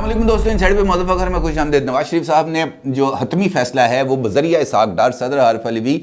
علیکم دوستوں، انسائڈ پہ موضوع فخر میں خوش آمدید۔ نواز شریف صاحب نے جو حتمی فیصلہ ہے وہ بذریعہ اسحاق ڈار صدر عارف علوی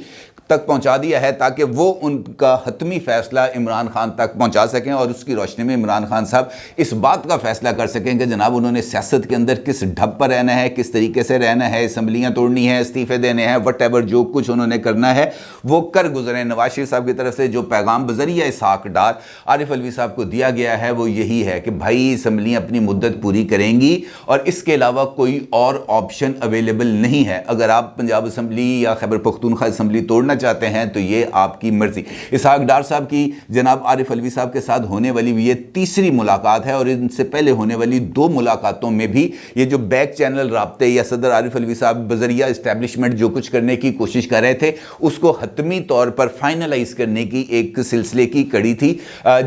تک پہنچا دیا ہے تاکہ وہ ان کا حتمی فیصلہ عمران خان تک پہنچا سکیں اور اس کی روشنی میں عمران خان صاحب اس بات کا فیصلہ کر سکیں کہ جناب انہوں نے سیاست کے اندر کس ڈھب پر رہنا ہے، کس طریقے سے رہنا ہے، اسمبلیاں توڑنی ہے، استعفے دینے ہیں، وٹ ایور جو کچھ انہوں نے کرنا ہے وہ کر گزریں۔ نواز شریف صاحب کی طرف سے جو پیغام بذریعہ اسحاق ڈار عارف علوی صاحب کو دیا گیا ہے وہ یہی ہے کہ بھائی اسمبلیاں اپنی مدت پوری کریں گی اور اس کے علاوہ کوئی اور آپشن اویلیبل نہیں ہے۔ اگر آپ پنجاب اسمبلی یا خیبر پختونخوا اسمبلی توڑنا چاہتے ہیں تو یہ آپ کی مرضی۔ اسحاق ڈار صاحب کی جناب عارف علوی صاحب کے ساتھ ہونے والی یہ تیسری ملاقات ہے اور ان سے پہلے ہونے والی دو ملاقاتوں میں بھی یہ جو بیک چینل رابطے یا صدر عارف علوی صاحب بذریعہ اسٹیبلشمنٹ جو کچھ کرنے کی کوشش کر رہے تھے اس کو حتمی طور پر فائنلائز کرنے کی ایک سلسلے کی کڑی تھی،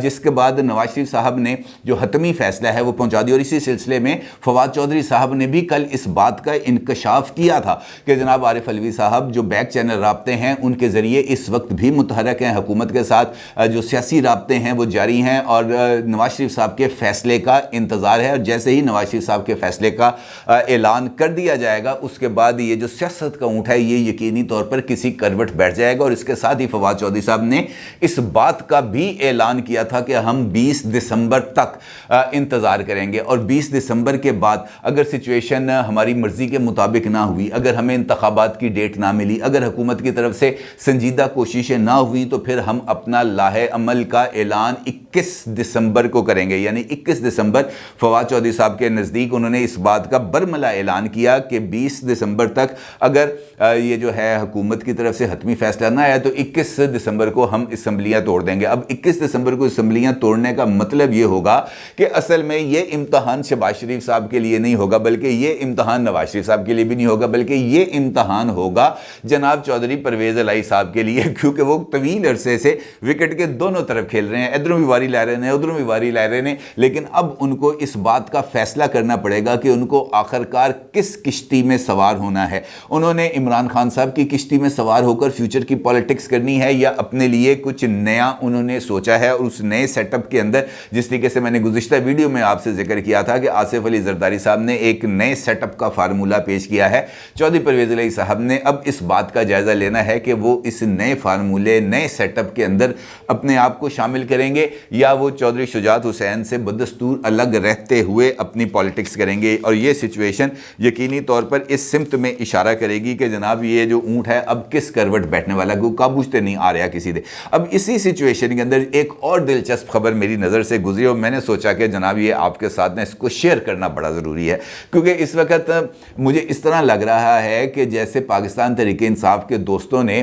جس کے بعد نواز شریف صاحب نے جو حتمی فیصلہ ہے وہ پہنچا دیا۔ اور اسی سلسلے میں فواد چودھری صاحب نے بھی کل اس بات کا انکشاف کیا تھا کہ جناب عارف علوی صاحب جو بیک چینل رابطے ہیں ان کے ذریعے اس وقت بھی متحرک ہیں، حکومت کے ساتھ جو سیاسی رابطے ہیں وہ جاری ہیں اور نواز شریف صاحب کے فیصلے کا انتظار ہے۔ اور جیسے ہی نواز شریف صاحب کے فیصلے کا اعلان کر دیا جائے گا اس کے بعد یہ جو سیاست کا اونٹ ہے یہ یقینی طور پر کسی کروٹ بیٹھ جائے گا۔ اور اس کے ساتھ ہی فواد چودھری صاحب نے اس بات کا بھی اعلان کیا تھا کہ ہم 20 دسمبر تک انتظار کریں گے اور 20 دسمبر کے بعد اگر سچویشن ہماری مرضی کے مطابق نہ ہوئی، اگر ہمیں انتخابات کی ڈیٹ نہ ملی، اگر حکومت کی طرف سے سنجیدہ کوششیں نہ ہوئی تو پھر ہم اپنا لاہے عمل کا اعلان 21 دسمبر کو کریں گے۔ یعنی 21 دسمبر فواد چودھری صاحب کے نزدیک انہوں نے اس بات کا برملا اعلان کیا کہ 20 دسمبر تک اگر یہ جو ہے حکومت کی طرف سے حتمی فیصلہ نہ آیا تو 21 دسمبر کو ہم اسمبلیاں توڑ دیں گے۔ اب 21 دسمبر کو اسمبلیاں توڑنے کا مطلب یہ ہوگا کہ اصل میں یہ امتحان شہباز شریف صاحب کے لیے نہیں ہوگا، بلکہ یہ امتحان نواز شریف صاحب کے لیے بھی نہیں ہوگا، بلکہ یہ امتحان ہوگا جناب چودھری پرویز الہی صاحب کے لیے، کیونکہ وہ طویل عرصے سے وکٹ کے دونوں طرف کھیل رہے ہیں، ادھروں بھی واری لے رہے ہیں ادھروں بھی واری لے رہے ہیں، لیکن اب ان کو اس بات کا فیصلہ کرنا پڑے گا کہ ان کو آخرکار کس کشتی میں سوار ہونا ہے۔ انہوں نے عمران خان صاحب کی کشتی میں سوار ہو کر فیوچر کی پالیٹکس کرنی ہے یا اپنے لیے کچھ نیا انہوں نے سوچا ہے۔ اور اس نئے سیٹ اپ کے اندر جس طریقے سے میں نے گزشتہ ویڈیو میں آپ سے ذکر کیا تھا کہ آصف علی زرداری صاحب نے ایک نئے سیٹ اپ کا فارمولہ پیش کیا ہے، چودھری پرویز الہی صاحب نے اب اس بات کا جائزہ لینا ہے کہ وہ اس نئے فارمولے نئے سیٹ اپ کے اندر اپنے آپ کو شامل کریں گے یا وہ چودھری شجاعت حسین سے بدستور الگ رہتے ہوئے اپنی پالیٹکس کریں گے۔ اور یہ سچویشن یقینی طور پر اس سمت میں اشارہ کرے گی کہ جناب یہ جو اونٹ ہے اب کس کروٹ بیٹھنے والا، کو کابوجتے نہیں آ رہا کسی دے۔ اب اسی سچویشن کے اندر ایک اور دلچسپ خبر میری نظر سے گزری اور میں نے سوچا کہ جناب یہ آپ کے ساتھ اس کو شیئر کرنا بڑا ضروری ہے، کیونکہ اس وقت مجھے اس طرح لگ رہا ہے کہ جیسے پاکستان تحریک انصاف کے دوستوں نے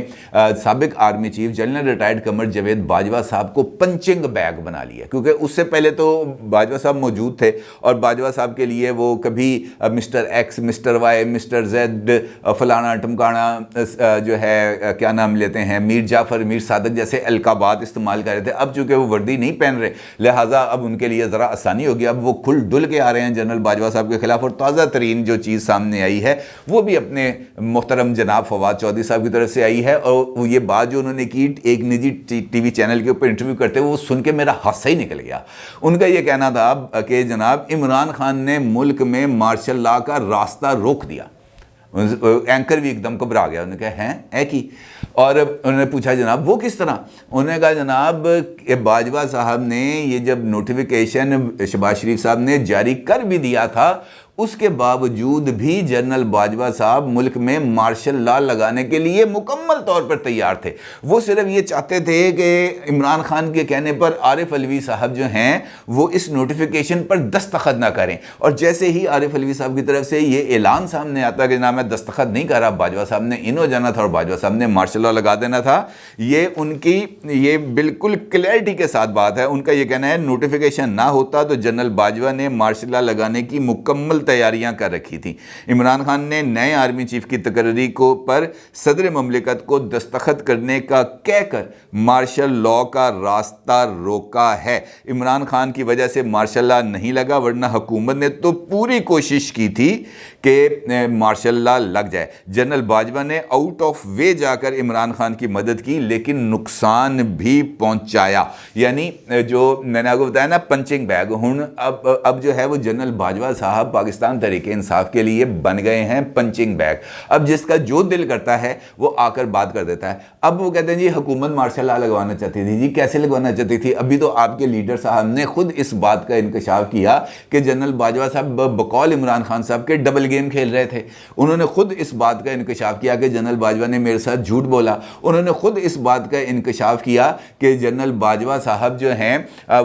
سابق army chief general retired Qamar Javed Bajwa صاحب کو پنچنگ بیگ بنا لیا، کیونکہ اس سے پہلے تو باجوہ صاحب موجود تھے اور باجوہ صاحب کے لیے وہ کبھی mister X, mister Y, mister Z, فلانا ٹمکانا جو ہے کیا نام لیتے ہیں، میر جعفر، میر صادق جیسے القابات استعمال کر رہے تھے۔ اب چونکہ وہ وردی نہیں پہن رہے لہٰذا اب ان کے لیے ذرا آسانی ہوگی، اب وہ کھل ڈل کے آ رہے ہیں جنرل باجوہ صاحب کے خلاف۔ اور تازہ ترین جو چیز سامنے آئی ہے وہ بھی اپنے محترم جناب فواد چودھری صاحب کی طرف سے آئی ہے اور یہ بات جو انہوں نے کی ایک نجی ٹی وی چینل کے اوپر انٹرویو کرتے ہوئے وہ سن کے میرا ہنسا ہی نکل گیا۔ ان کا یہ کہنا تھا کہ جناب عمران خان نے ملک میں مارشل لاء کا راستہ روک دیا۔ اینکر بھی ایک دم گھبرا گیا، انہوں نے کہا اے کی، اور انہوں نے پوچھا جناب وہ کس طرح؟ انہوں نے کہا جناب باجوہ صاحب نے یہ جب نوٹیفیکیشن شہباز شریف صاحب نے جاری کر بھی دیا تھا اس کے باوجود بھی جنرل باجوہ صاحب ملک میں مارشل لاء لگانے کے لیے مکمل طور پر تیار تھے۔ وہ صرف یہ چاہتے تھے کہ عمران خان کے کہنے پر عارف علوی صاحب جو ہیں وہ اس نوٹیفیکیشن پر دستخط نہ کریں، اور جیسے ہی عارف علوی صاحب کی طرف سے یہ اعلان سامنے آتا کہ جناب میں دستخط نہیں کر رہا، باجوہ صاحب نے ان ہو جانا تھا اور باجوہ صاحب نے مارشل لاء لگا دینا تھا۔ یہ ان کی یہ بالکل کلیئرٹی کے ساتھ بات ہے، ان کا یہ کہنا ہے نوٹیفیکیشن نہ ہوتا تو جنرل باجوہ نے مارشل لاء لگانے کی مکمل تیاریاں کر رکھی تھیں۔ عمران خان نے نئے آرمی چیف کی تقرری پر صدر مملکت کو دستخط کرنے کا کہہ کر مارشل لاء کا راستہ روکا ہے۔ عمران خان کی وجہ سے مارشل لاء نہیں لگا، ورنہ حکومت نے تو پوری کوشش کی تھی کہ مارشل لاء لگ جائے۔ جنرل باجوہ نے آؤٹ آف وے جا کر عمران خان کی مدد کی لیکن نقصان بھی پہنچایا۔ یعنی جو میں نے آپ کو بتایا نا پنچنگ بیگ، اب جو ہے وہ جنرل باجوہ صاحب پاکستان پاکستان تحریک انصاف کے لیے بن گئے ہیں پنچنگ بیگ. اب جس کا جو دل کرتا ہے وہ آ کر بات کر دیتا ہے. اب وہ کہتے ہیں جی حکومت مارشل لا لگوانا چاہتی تھی. جی کیسے لگوانا چاہتی تھی؟ ابھی تو آپ کے لیڈر صاحب نے خود اس بات کا انکشاف کیا کہ جنرل باجوہ صاحب بقول عمران خان صاحب کے ڈبل گیم کھیل رہے تھے. انہوں نے خود اس بات کا انکشاف کیا کہ جنرل باجوہ نے میرے ساتھ جھوٹ بولا. انہوں نے خود اس بات کا انکشاف کیا کہ جنرل باجوہ صاحب جو ہیں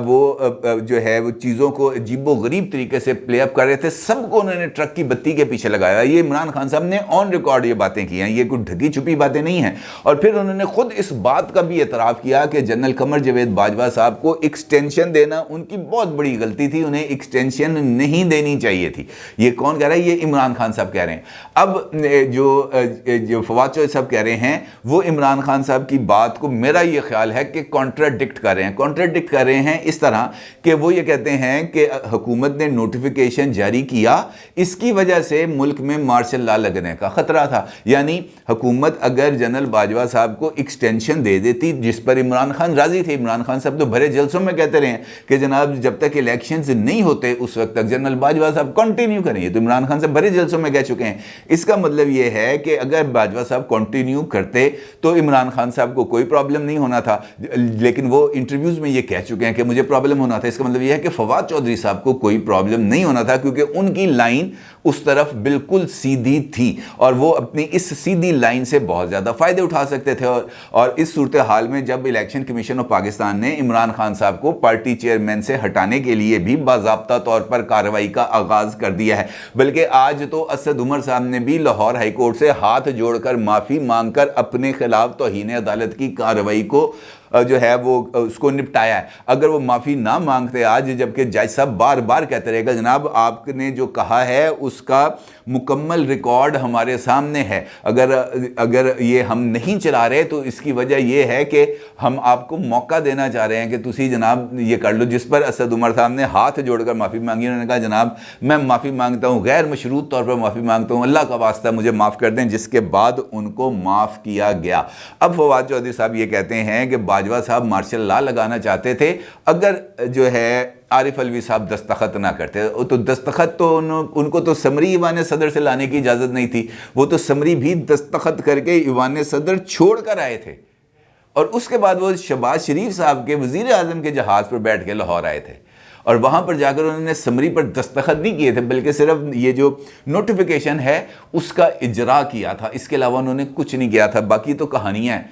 وہ چیزوں کو عجیب و غریب طریقے سے پلے اپ کر رہے تھے. سب کو انہوں نے ٹرک کی بتی کے پیچھے لگایا. یہ عمران خان صاحب نے آن ریکارڈ یہ باتیں کی ہیں, یہ کوئی ڈھکی چھپی باتیں نہیں ہیں. اور پھر انہوں نے خود اس بات کا بھی اعتراف کیا کہ جنرل قمر جاوید باجوہ صاحب کو ایکسٹینشن دینا ان کی بہت بڑی غلطی تھی, انہیں ایکسٹینشن نہیں دینی چاہیے تھی. یہ کون کہہ رہا ہے؟ یہ عمران خان صاحب کہہ رہے ہیں. اب جو فواد چودھری صاحب کہہ رہے ہیں وہ عمران خان صاحب کی بات کو میرا یہ خیال ہے کہ کانٹراڈکٹ کر رہے ہیں. کانٹراڈکٹ کر رہے ہیں اس طرح کہ وہ یہ کہتے ہیں کہ حکومت نے نوٹیفیکیشن جاری کیا, اس کی وجہ سے ملک میں مارشل لا لگنے کا خطرہ تھا. یعنی حکومت اگر جنرل باجوہ صاحب کو ایکسٹینشن دے دیتی جس پر عمران خان راضی تھے, عمران خان صاحب تو بھرے جلسوں میں کہتے رہے ہیں کہ جناب جب تک الیکشنز نہیں ہوتے اس وقت تک جنرل باجوہ صاحب کنٹینیو کریں. تو عمران خان صاحب بھرے جلسوں میں کہہ چکے ہیں. اس کا مطلب یہ ہے کہ اگر باجوہ صاحب کنٹینیو کرتے تو عمران خان صاحب کو کوئی پرابلم نہیں ہونا تھا, لیکن وہ انٹرویوز میں یہ کہہ چکے ہیں کہ مجھے پرابلم ہونا تھا. اس کا مطلب یہ ہے کہ فواد چودھری صاحب کو کوئی پرابلم نہیں ہونا تھا کیونکہ ان کی لائن اس طرف بالکل سیدھی تھی اور وہ اپنی اس سیدھی لائن سے بہت زیادہ فائدے اٹھا سکتے تھے. اور اس صورتحال میں جب الیکشن کمیشن آف پاکستان نے عمران خان صاحب کو پارٹی چیئرمین سے ہٹانے کے لیے بھی باضابطہ طور پر کارروائی کا آغاز کر دیا ہے, بلکہ آج تو اسد عمر صاحب نے بھی لاہور ہائی کورٹ سے ہاتھ جوڑ کر معافی مانگ کر اپنے خلاف توہین عدالت کی کارروائی کو وہ اس کو نپٹایا ہے. اگر وہ معافی نہ مانگتے آج, جبکہ جج صاحب بار بار کہتے رہے گا جناب آپ نے جو کہا ہے اس کا مکمل ریکارڈ ہمارے سامنے ہے, اگر یہ ہم نہیں چلا رہے تو اس کی وجہ یہ ہے کہ ہم آپ کو موقع دینا چاہ رہے ہیں کہ تسی جناب یہ کر لو. جس پر اسد عمر صاحب نے ہاتھ جوڑ کر معافی مانگی. انہوں نے کہا جناب میں معافی مانگتا ہوں, غیر مشروط طور پر معافی مانگتا ہوں, اللہ کا واسطہ مجھے معاف کر دیں, جس کے بعد ان کو معاف کیا گیا. اب فواد چودھری صاحب یہ کہتے ہیں کہ باجوہ صاحب مارشل لا لگانا چاہتے تھے اگر عارف علوی صاحب دستخط نہ کرتے تو دستخط تو ان کو تو سمری ایوان صدر سے لانے کی اجازت نہیں تھی. وہ تو سمری بھی دستخط کر کے ایوان صدر چھوڑ کر آئے تھے اور اس کے بعد وہ شہباز شریف صاحب کے وزیر اعظم کے جہاز پر بیٹھ کے لاہور آئے تھے اور وہاں پر جا کر انہوں نے سمری پر دستخط نہیں کیے تھے بلکہ صرف یہ جو نوٹیفیکیشن ہے اس کا اجرا کیا تھا. اس کے علاوہ انہوں نے کچھ نہیں کیا تھا. باقی تو کہانیاں ہیں.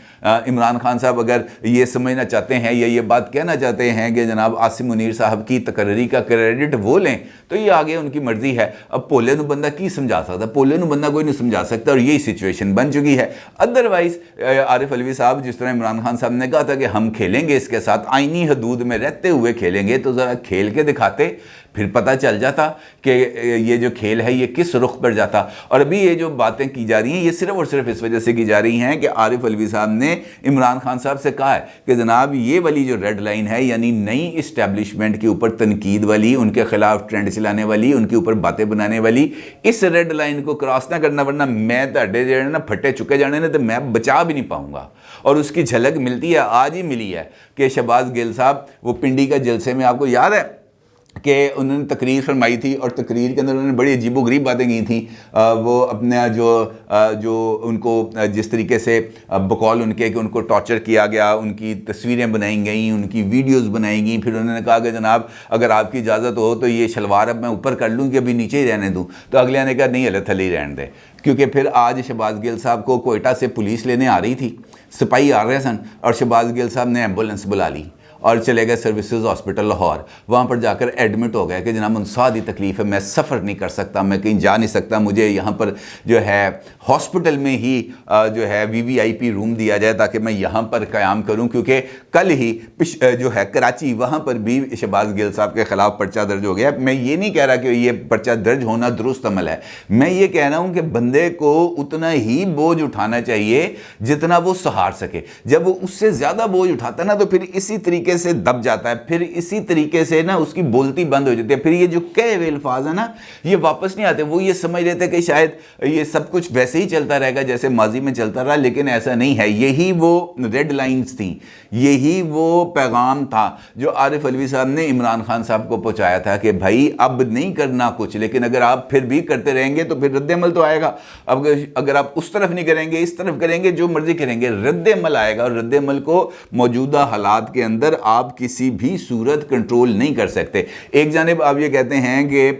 عمران خان صاحب اگر یہ سمجھنا چاہتے ہیں یا یہ بات کہنا چاہتے ہیں کہ جناب عاصم منیر صاحب کی تقرری کا کریڈٹ وہ لیں تو یہ آگے ان کی مرضی ہے. اب پولے نو بندہ کی سمجھا سکتا؟ پولے نو بندہ کوئی نہیں سمجھا سکتا اور یہی سچویشن بن چکی ہے. ادروائز عارف علوی صاحب جس طرح عمران خان صاحب نے کہا تھا کہ ہم کھیلیں گے اس کے ساتھ, آئینی حدود میں رہتے ہوئے کھیلیں گے, تو ذرا کھیل کے دکھاتے, پھر پتہ چل جاتا کہ یہ جو کھیل ہے یہ کس رخ پر جاتا. اور ابھی یہ جو باتیں کی جا رہی ہیں یہ صرف اور صرف اس وجہ سے کی جا رہی ہیں کہ عارف علوی صاحب نے عمران خان صاحب سے کہا ہے کہ جناب یہ والی جو ریڈ لائن ہے, یعنی نئی اسٹیبلشمنٹ کے اوپر تنقید والی, ان کے خلاف ٹرینڈ چلانے والی, ان کے اوپر باتیں بنانے والی, اس ریڈ لائن کو کراس نہ کرنا ورنہ میں تہاڈے جڑے نا پھٹے چکے جانے نے تو میں بچا بھی نہیں پاؤں گا. اور اس کی جھلک ملتی ہے, آج ہی ملی ہے کہ شہباز گل صاحب وہ پنڈی کا جلسے میں آپ کو یاد ہے کہ انہوں نے تقریر فرمائی تھی اور تقریر کے اندر انہوں نے بڑی عجیب و غریب باتیں کی تھیں. وہ اپنا جو ان کو جس طریقے سے بقول ان کے کہ ان کو ٹارچر کیا گیا, ان کی تصویریں بنائی گئیں, ان کی ویڈیوز بنائی گئیں. پھر انہوں نے کہا کہ جناب اگر آپ کی اجازت ہو تو یہ شلوار اب میں اوپر کر لوں کہ ابھی نیچے ہی رہنے دوں. تو اگلے نے کہا نہیں اللہ تھلے ہی رہنے دے, کیونکہ پھر آج شہباز گل صاحب کو کوئٹہ سے پولیس لینے آ رہی تھی, سپاہی آ رہے سن, اور شہباز گل صاحب نے ایمبولنس بلا لی اور چلے گئے سروسز ہاسپٹل لاہور. وہاں پر جا کر ایڈمٹ ہو گئے کہ جناب منصادی تکلیف ہے, میں سفر نہیں کر سکتا, میں کہیں جا نہیں سکتا, مجھے یہاں پر جو ہے ہاسپٹل میں ہی جو ہے VVIP روم دیا جائے تاکہ میں یہاں پر قیام کروں, کیونکہ کل ہی جو ہے کراچی وہاں پر بھی شہباز گل صاحب کے خلاف پرچہ درج ہو گیا. میں یہ نہیں کہہ رہا کہ یہ پرچہ درج ہونا درست عمل ہے, میں یہ کہہ رہا ہوں کہ بندے کو اتنا ہی بوجھ اٹھانا چاہیے جتنا وہ سہار سکے. جب وہ اس سے زیادہ بوجھ اٹھاتا ہے نا تو پھر اسی طریقے طریقے سے دب جاتا ہے، پھر اسی طریقے سے نا اس کی بولتی بند ہو جاتی ہے، پھر یہ جو کہے ہوئے الفاظ ہیں نا یہ واپس نہیں آتے۔ وہ یہ سمجھ لیتے کہ شاید یہ سب کچھ ویسے ہی چلتا رہے گا جیسے ماضی میں چلتا رہا، لیکن ایسا نہیں ہے۔ یہی وہ ریڈ لائنز تھیں، یہی وہ پیغام تھا جو عارف علوی صاحب نے عمران خان صاحب کو پہنچایا تھا کہ بھائی اب نہیں کرنا کچھ، لیکن اگر آپ پھر بھی کرتے رہیں گے تو پھر رد عمل تو آئے گا۔ اگر آپ اس طرف نہیں کریں گے، اس طرف کریں گے، جو مرضی کریں گے، رد عمل آئے گا، اور رد عمل کو موجودہ حالات کے اندر آپ کسی بھی صورت کنٹرول نہیں کر سکتے۔ ایک جانب آپ یہ کہتے ہیں کہ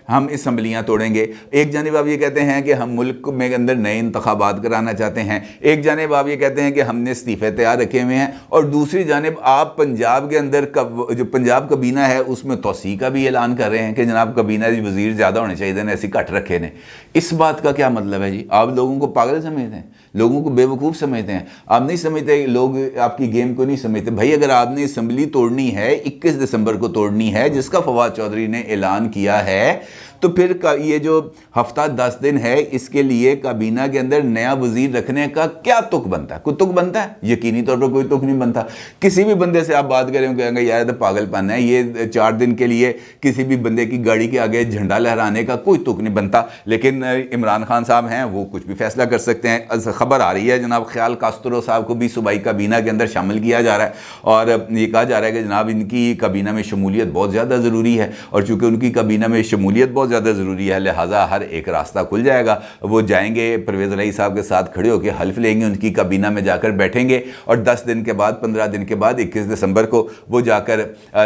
ہم اسمبلیاں توڑیں گے، ایک جانب آپ یہ کہتے ہیں کہ ہم ملک میں اندر نئے انتخابات کرانا چاہتے ہیں، ایک جانب آپ یہ کہتے ہیں کہ ہم نے استعفے تیار رکھے ہوئے ہیں، اور دوسری جانب آپ پنجاب کے اندر جو پنجاب کابینہ ہے اس میں توسیع کا بھی اعلان کر رہے ہیں کہ جناب کابینہ وزیر زیادہ ہونے چاہیے، ایسی کٹ رکھے نے۔ اس بات کا کیا مطلب ہے جی؟ آپ لوگوں کو پاگل سمجھتے ہیں، لوگوں کو بے وقوف سمجھتے ہیں، آپ نہیں سمجھتے، لوگ آپ کی گیم کو نہیں سمجھتے۔ بھائی اگر آپ نے اسمبلی توڑنی ہے، 21 دسمبر کو توڑنی ہے، جس کا فواد چودھری نے اعلان کیا ہے، تو پھر یہ جو ہفتہ 10 دن ہے اس کے لیے کابینہ کے اندر نیا وزیر رکھنے کا کیا تک بنتا ہے؟ کوئی تک بنتا ہے؟ یقینی طور پر کوئی تک نہیں بنتا۔ کسی بھی بندے سے آپ بات کریں کہیں گے یار تو پاگل پن ہے، یہ 4 دن کے لیے کسی بھی بندے کی گاڑی کے آگے جھنڈا لہرانے کا کوئی تک نہیں بنتا۔ لیکن عمران خان صاحب ہیں، وہ کچھ بھی فیصلہ کر سکتے ہیں۔ خبر آ رہی ہے جناب خیال کاسترو صاحب کو بھی صوبائی کابینہ کے اندر شامل کیا جا رہا ہے، اور یہ کہا جا رہا ہے کہ جناب ان کی کابینہ میں شمولیت بہت زیادہ ضروری ہے، اور چونکہ ان کی کابینہ میں شمولیت بہت زیادہ ضروری ہے لہٰذا ہر ایک راستہ کھل جائے گا۔ وہ جائیں گے پرویز الہی صاحب کے ساتھ کھڑے ہو کے حلف لیں گے، ان کی کابینہ میں جا کر بیٹھیں گے، اور 10 دن کے بعد 15 دن کے بعد 21 دسمبر کو وہ جا کر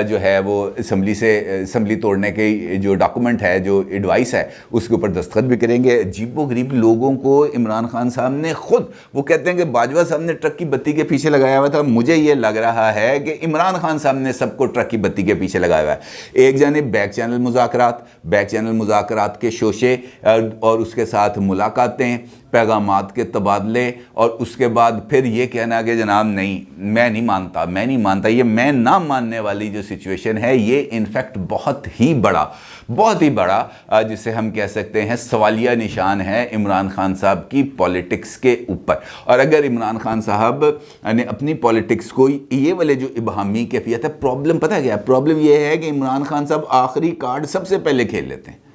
جو ہے وہ اسمبلی توڑنے کے جو ڈاکومنٹ ہے، جو ایڈوائس ہے، اس کے اوپر دستخط بھی کریں گے۔ عجیب و غریب لوگوں کو عمران خان صاحب نے خود، وہ کہتے ہیں کہ باجوہ صاحب نے ٹرک کی بتی کے پیچھے لگایا ہوا تھا، مجھے یہ لگ رہا ہے کہ عمران خان صاحب نے سب کو ٹرک کی بتی کے پیچھے لگایا ہوا ہے۔ ایک جانب بیک چینل مذاکرات کے شوشے اور اس کے ساتھ ملاقاتیں، پیغامات کے تبادلے، اور اس کے بعد پھر یہ کہنا کہ جناب نہیں میں نہیں مانتا۔ یہ میں نہ ماننے والی جو سچویشن ہے یہ انفیکٹ بہت ہی بڑا جسے ہم کہہ سکتے ہیں سوالیہ نشان ہے عمران خان صاحب کی پولیٹکس کے اوپر۔ اور اگر عمران خان صاحب نے اپنی پولیٹکس کو یہ والے جو ابہامی کیفیت ہے، پرابلم پتہ ہے کیا ہے؟ پرابلم یہ ہے کہ عمران خان صاحب آخری کارڈ سب سے پہلے کھیل لیتے ہیں۔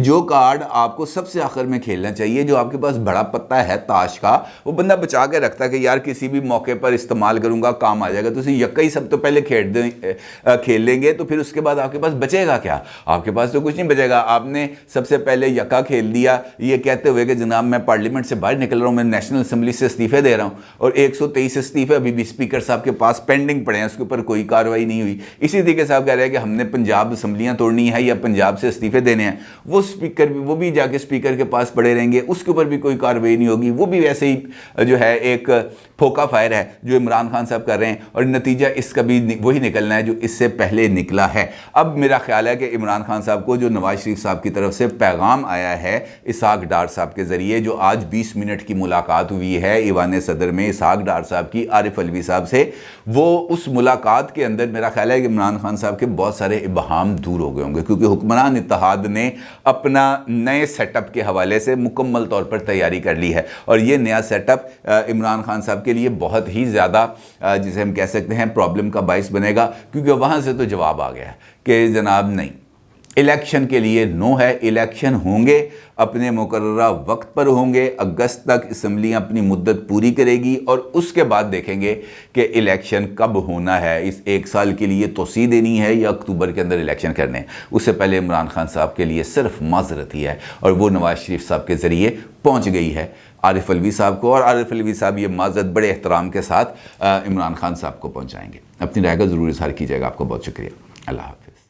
جو کارڈ آپ کو سب سے آخر میں کھیلنا چاہیے، جو آپ کے پاس بڑا پتہ ہے تاش کا، وہ بندہ بچا کے رکھتا ہے کہ یار کسی بھی موقع پر استعمال کروں گا، کام آ جائے گا۔ تو اسی یکا ہی سب تو پہلے کھیل لیں گے، تو پھر اس کے بعد آپ کے پاس بچے گا کیا؟ آپ کے پاس تو کچھ نہیں بچے گا۔ آپ نے سب سے پہلے یکا کھیل دیا یہ کہتے ہوئے کہ جناب میں پارلیمنٹ سے باہر نکل رہا ہوں، میں نیشنل اسمبلی سے استعفے دے رہا ہوں، اور 123 استعفے ابھی بھی اسپیکر صاحب کے پاس پینڈنگ پڑے ہیں، اس کے اوپر کوئی کارروائی نہیں ہوئی۔ اسی طریقے سے آپ کہہ رہے ہیں کہ ہم نے پنجاب اسمبلیاں توڑنی ہے یا پنجاب سے استعفے دینے ہیں، وہ بھی جا کے اسپیکر کے پاس پڑے رہیں گے، اس کے اوپر بھی کوئی کارروائی نہیں ہوگی۔ وہ بھی ویسے ہی جو ہے ایک پھوکا فائر ہے جو عمران خان صاحب کر رہے ہیں، اور نتیجہ اس کا بھی وہی نکلنا ہے جو اس سے پہلے نکلا ہے۔ اب میرا خیال ہے کہ عمران خان صاحب کو جو نواز شریف صاحب کی طرف سے پیغام آیا ہے اسحاق ڈار صاحب کے ذریعے، جو آج 20 منٹ کی ملاقات ہوئی ہے ایوان صدر میں اسحاق ڈار صاحب کی عارف علوی صاحب سے، وہ اس ملاقات کے اندر میرا خیال ہے کہ عمران خان صاحب کے بہت سارے ابہام دور ہو گئے ہوں گے، کیونکہ حکمران اتحاد نے اپنا نئے سیٹ اپ کے حوالے سے مکمل طور پر تیاری کر لی ہے، اور یہ نیا سیٹ اپ عمران خان صاحب کے لیے بہت ہی زیادہ جسے ہم کہہ سکتے ہیں پرابلم کا باعث بنے گا، کیونکہ وہاں سے تو جواب آ گیا کہ جناب نہیں، الیکشن کے لیے نو ہے، الیکشن ہوں گے، اپنے مقررہ وقت پر ہوں گے، اگست تک اسمبلیاں اپنی مدت پوری کرے گی، اور اس کے بعد دیکھیں گے کہ الیکشن کب ہونا ہے، اس 1 سال کے لیے توسیع دینی ہے یا اکتوبر کے اندر الیکشن کرنے ہیں۔ اس سے پہلے عمران خان صاحب کے لیے صرف معذرت ہی ہے، اور وہ نواز شریف صاحب کے ذریعے پہنچ گئی ہے عارف علوی صاحب کو، اور عارف علوی صاحب یہ معذرت بڑے احترام کے ساتھ عمران خان صاحب کو پہنچائیں گے۔ اپنی رائے کا ضرور اظہار کیجیے گا۔ آپ کو بہت شکریہ۔ اللہ حافظ۔